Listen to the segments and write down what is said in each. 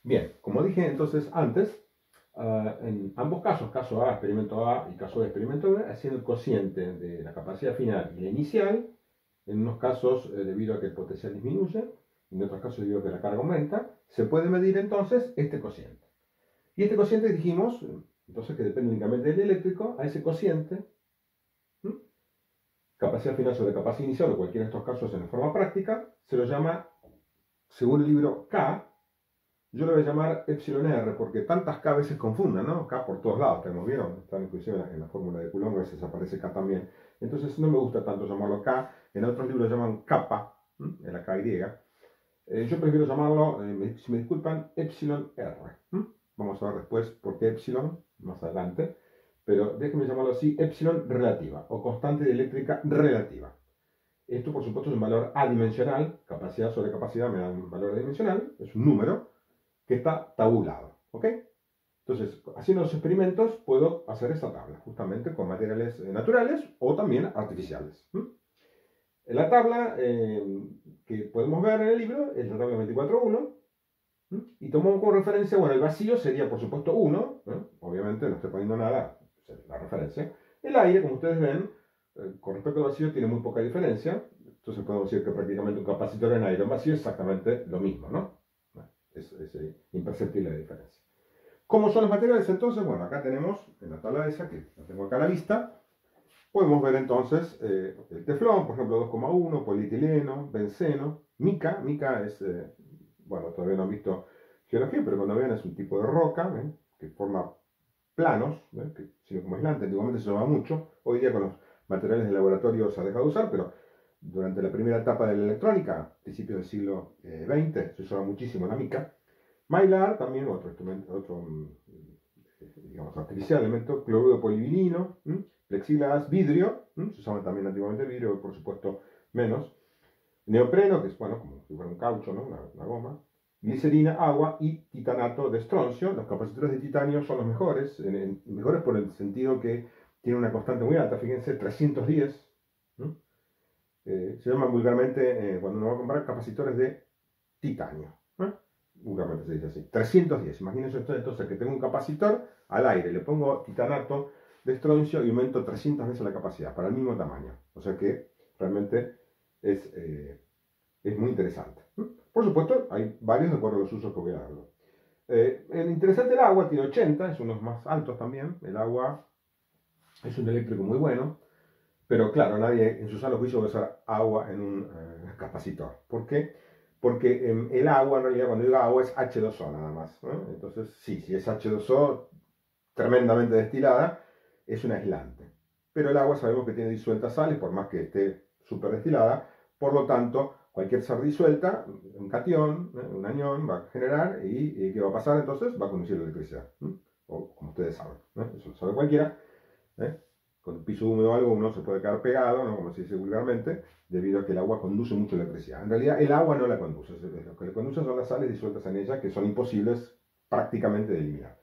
Bien, como dije entonces antes, en ambos casos, caso A, experimento A y caso B, experimento B, haciendo el cociente de la capacidad final y la inicial, en unos casos debido a que el potencial disminuye, en otros casos debido a que la carga aumenta, se puede medir entonces este cociente. Y este cociente dijimos, entonces que depende únicamente del eléctrico, a ese cociente, ¿m? Capacidad final sobre capacidad inicial o cualquiera de estos casos en forma práctica, se lo llama, según el libro K, yo lo voy a llamar epsilon R porque tantas K a veces confundan, ¿no? K por todos lados, como vieron, están inclusive en la fórmula de Coulomb, a veces aparece K también. Entonces no me gusta tanto llamarlo K, en otros libros lo llaman kappa, en la KY. Yo prefiero llamarlo, si me disculpan, epsilon R. Vamos a ver después por qué epsilon, más adelante, pero déjenme llamarlo así, epsilon relativa o constante dieléctrica relativa. Esto, por supuesto, es un valor adimensional, capacidad sobre capacidad me da un valor adimensional, es un número que está tabulado, ¿ok? Entonces, haciendo los experimentos puedo hacer esta tabla, justamente con materiales naturales o también artificiales. La tabla que podemos ver en el libro es la tabla 24.1 y tomamos como referencia, bueno, el vacío sería por supuesto 1, obviamente no estoy poniendo nada, la referencia. El aire, como ustedes ven, con respecto al vacío tiene muy poca diferencia, entonces podemos decir que prácticamente un capacitor en aire o en vacío es exactamente lo mismo, ¿no? Es imperceptible la diferencia. ¿Cómo son los materiales entonces? Bueno, acá tenemos en la tabla esa, que la tengo acá a la vista, podemos ver entonces el teflón, por ejemplo, 2,1, polietileno, benceno, mica. Mica es, bueno, todavía no han visto geología, pero cuando vean es un tipo de roca que forma planos, que sirve como aislante. Antiguamente se usaba mucho. Hoy día con los materiales de laboratorio se ha dejado de usar, pero durante la primera etapa de la electrónica, principios del siglo XX, se usaba muchísimo la mica. Mylar, también otro instrumento, digamos, artificial, elemento, cloruro de polivinilo, plexiglas, vidrio, se usaba también antiguamente el vidrio, por supuesto menos, neopreno, que es, bueno, como si fuera un caucho, ¿no? Una goma, glicerina, agua y titanato de estroncio. Los capacitores de titanio son los mejores, mejores por el sentido que tienen una constante muy alta, fíjense, 310. Se llaman vulgarmente, cuando uno va a comprar, capacitores de titanio. Vulgarmente se dice así. 310. Imagínense ustedes entonces que tengo un capacitor al aire, le pongo titanato de estroncio y aumento 300 veces la capacidad para el mismo tamaño. O sea que realmente es muy interesante. Por supuesto, hay varios de acuerdo a los usos que voy a darlo. El interesante el agua, tiene 80, es uno de los más altos también. El agua es un eléctrico muy bueno. Pero claro, nadie en su sano juicio va a usar agua en un capacitor. ¿Por qué? Porque el agua, en realidad, cuando digo agua, es H2O nada más, ¿no? Entonces, sí, si es H2O tremendamente destilada, es un aislante. Pero el agua sabemos que tiene disueltas sales, por más que esté súper destilada. Por lo tanto, cualquier sal disuelta, un catión, un anión, va a generar y ¿qué va a pasar entonces? Va a conducir la electricidad. O como ustedes saben, eso lo sabe cualquiera. Con un piso húmedo o algo uno se puede quedar pegado, ¿no? Como se dice vulgarmente, debido a que el agua conduce mucho electricidad. En realidad el agua no la conduce, lo que le conduce son las sales disueltas en ella, que son imposibles prácticamente de eliminar.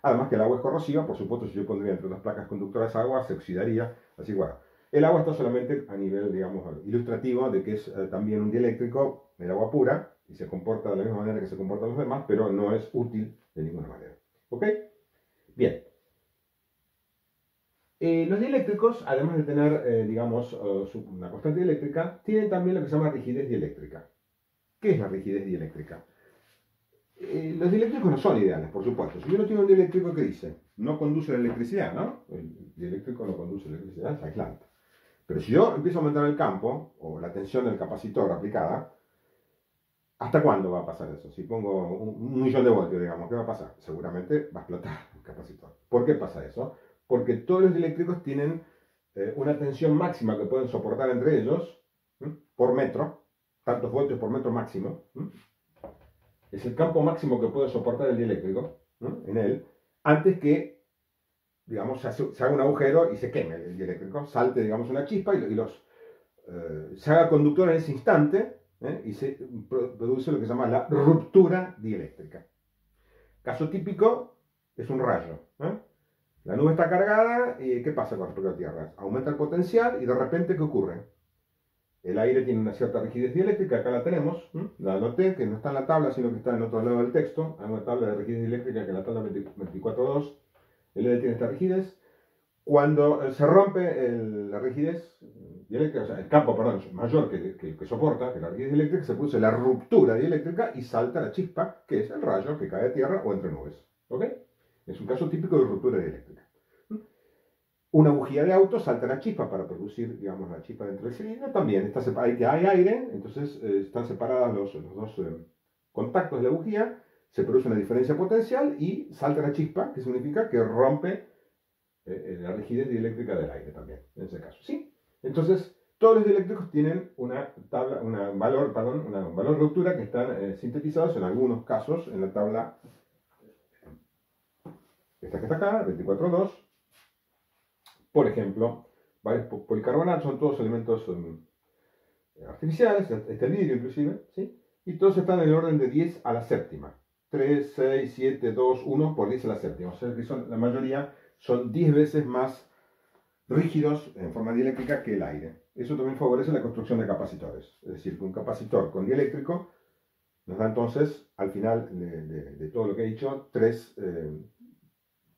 Además que el agua es corrosiva, por supuesto, si yo pondría entre las placas conductoras agua, se oxidaría, así bueno. El agua está solamente a nivel, digamos, ilustrativo de que es también un dieléctrico, el agua pura, y se comporta de la misma manera que se comportan los demás, pero no es útil de ninguna manera. ¿Ok? Bien. Los dieléctricos, además de tener, digamos, una constante dieléctrica, tienen también lo que se llama rigidez dieléctrica. ¿Qué es la rigidez dieléctrica? Los dieléctricos no son ideales, por supuesto. Si yo no tengo un dieléctrico que dice, no conduce la electricidad, ¿no? El dieléctrico no conduce la electricidad, es aislante. Pero si yo empiezo a aumentar el campo, o la tensión del capacitor aplicada, ¿hasta cuándo va a pasar eso? Si pongo un millón de voltios, digamos, ¿qué va a pasar? Seguramente va a explotar el capacitor. ¿Por qué pasa eso? Porque todos los dieléctricos tienen una tensión máxima que pueden soportar entre ellos por metro, tantos voltios por metro máximo. Es el campo máximo que puede soportar el dieléctrico en él, antes que, digamos, se haga un agujero y se queme el dieléctrico, salte, digamos, una chispa se haga conductor en ese instante y se produce lo que se llama la ruptura dieléctrica. Caso típico es un rayo. La nube está cargada y ¿qué pasa con respecto a la Tierra? Aumenta el potencial y de repente ¿qué ocurre? El aire tiene una cierta rigidez dieléctrica, acá la tenemos, la anoté, que no está en la tabla, sino que está en otro lado del texto. Hay una tabla de rigidez dieléctrica que es la tabla 24.2. El aire tiene esta rigidez. Cuando se rompe la rigidez dieléctrica, o sea, el campo, perdón, mayor que soporta, que la rigidez dieléctrica, se produce la ruptura dieléctrica y salta la chispa, que es el rayo que cae a tierra o entre nubes. ¿Ok? Es un caso típico de ruptura dieléctrica. Una bujía de auto salta la chispa para producir, digamos, la chispa dentro del cilindro. También hay aire, entonces están separados los dos contactos de la bujía, se produce una diferencia potencial y salta la chispa, que significa que rompe la rigidez dieléctrica del aire también, en ese caso. ¿Sí? Entonces, todos los dieléctricos tienen un valor de ruptura que están sintetizados en algunos casos en la tabla, esta que está acá, 24.2. Por ejemplo, varios policarbonatos, son todos elementos artificiales, este vidrio inclusive, ¿sí? Y todos están en el orden de 10 a la séptima. 3, 6, 7, 2, 1 por 10 a la séptima. O sea que la mayoría son 10 veces más rígidos en forma dieléctrica que el aire. Eso también favorece la construcción de capacitores. Es decir, que un capacitor con dieléctrico nos da entonces, al final de todo lo que he dicho, tres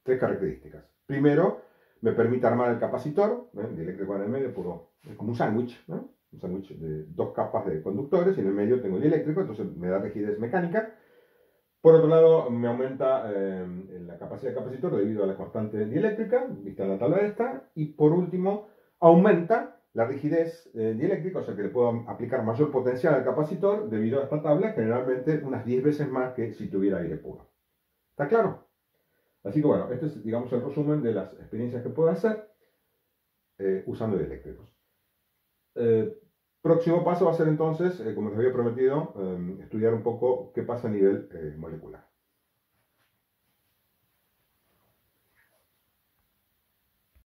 características. Primero, me permite armar el capacitor, el dieléctrico en el medio, es como un sándwich, ¿no? Un sándwich de dos capas de conductores, y en el medio tengo el dieléctrico, entonces me da rigidez mecánica. Por otro lado, me aumenta la capacidad del capacitor debido a la constante dieléctrica, vista en la tabla esta. Y por último, aumenta la rigidez dieléctrica, o sea que le puedo aplicar mayor potencial al capacitor debido a esta tabla, generalmente unas 10 veces más que si tuviera aire puro. ¿Está claro? Así que bueno, este es, digamos, el resumen de las experiencias que puedo hacer usando dieléctricos. Próximo paso va a ser entonces, como les había prometido, estudiar un poco qué pasa a nivel molecular.